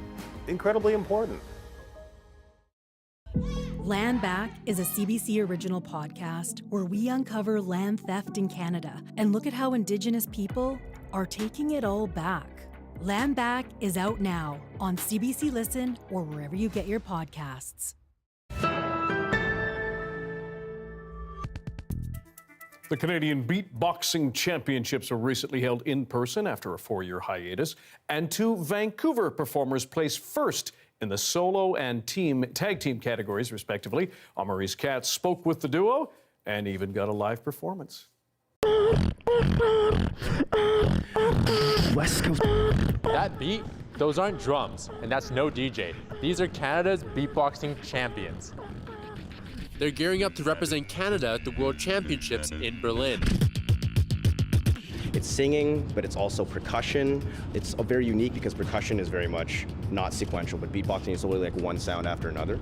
incredibly important. Land Back is a CBC original podcast where we uncover land theft in Canada and look at how Indigenous people are taking it all back. Land Back is out now on CBC Listen or wherever you get your podcasts. The Canadian Beatboxing Championships were recently held in person after a 4-year hiatus, and 2 Vancouver performers placed first in the solo and tag team categories, respectively. Maurice Katz spoke with the duo and even got a live performance. West Coast. That beat, those aren't drums, and that's no DJ. These are Canada's beatboxing champions. They're gearing up to represent Canada at the World Championships in Berlin. It's singing, but it's also percussion. It's very unique because percussion is very much not sequential, but beatboxing is literally like one sound after another.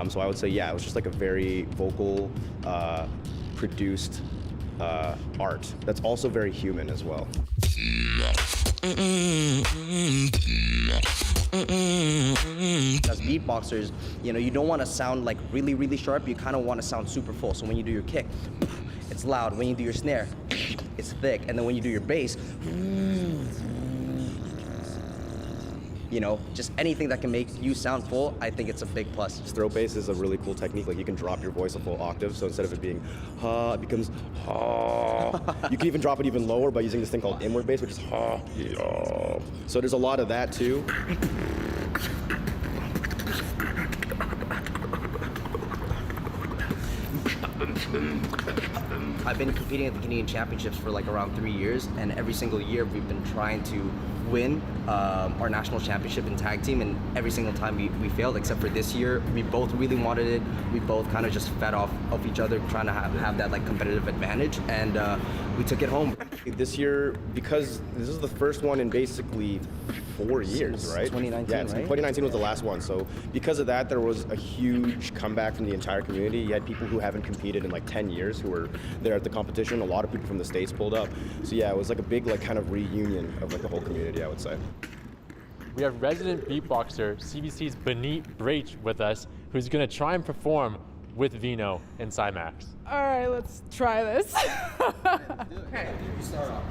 So I would say, yeah, it was just like a very vocal, produced art that's also very human as well. As beatboxers, you don't want to sound like really, really sharp. You kind of want to sound super full. So when you do your kick, it's loud. When you do your snare, it's thick. And then when you do your bass, just anything that can make you sound full, I think it's a big plus. Throat bass is a really cool technique. Like you can drop your voice a full octave. So instead of it being ha, it becomes ha. You can even drop it even lower by using this thing called inward bass, which is ha, yeah. So there's a lot of that too. I've been competing at the Canadian Championships for like around 3 years, and every single year we've been trying to win our national championship in tag team, and every single time we failed, except for this year. We both really wanted it. We both kind of just fed off of each other, trying to have that like competitive advantage, and we took it home. This year, because this is the first one in basically 4 years, right? 2019, yeah, right? 2019 was the last one. So because of that, there was a huge comeback from the entire community. You had people who haven't competed in like 10 years who were there at the competition. A lot of people from the States pulled up. So yeah, it was like a big like kind of reunion of like the whole community, I would say. we have resident beatboxer CBC's Beneat Brach with us, who's going to try and perform with Vino and Cymax. All right, let's try this. Okay, you start off.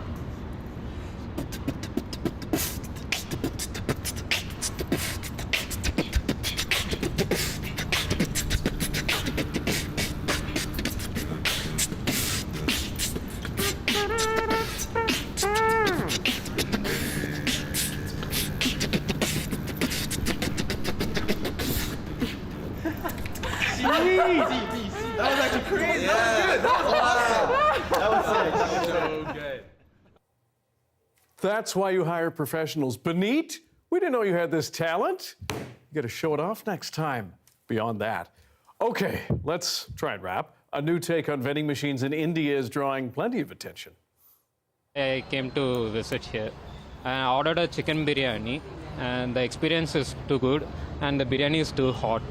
That was actually crazy. Yeah. That was good. That was awesome. That was sick. So good. That's why you hire professionals. Beneat, we didn't know you had this talent. You got to show it off next time. Beyond that. Okay, let's try and wrap. A new take on vending machines in India is drawing plenty of attention. I came to visit here and I ordered a chicken biryani, and the experience is too good and the biryani is too hot.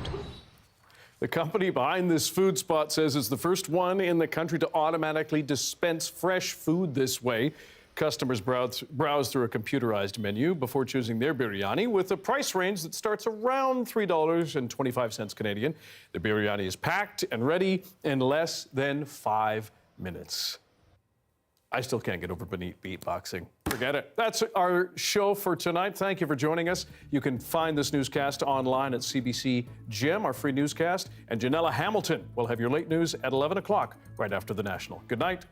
The company behind this food spot says it's the first one in the country to automatically dispense fresh food this way. Customers browse through a computerized menu before choosing their biryani with a price range that starts around $3.25 Canadian. The biryani is packed and ready in less than 5 minutes. I still can't get over Beneat beatboxing. Forget it. That's our show for tonight. Thank you for joining us. You can find this newscast online at CBC Gem, our free newscast. And Janella Hamilton will have your late news at 11 o'clock right after the National. Good night.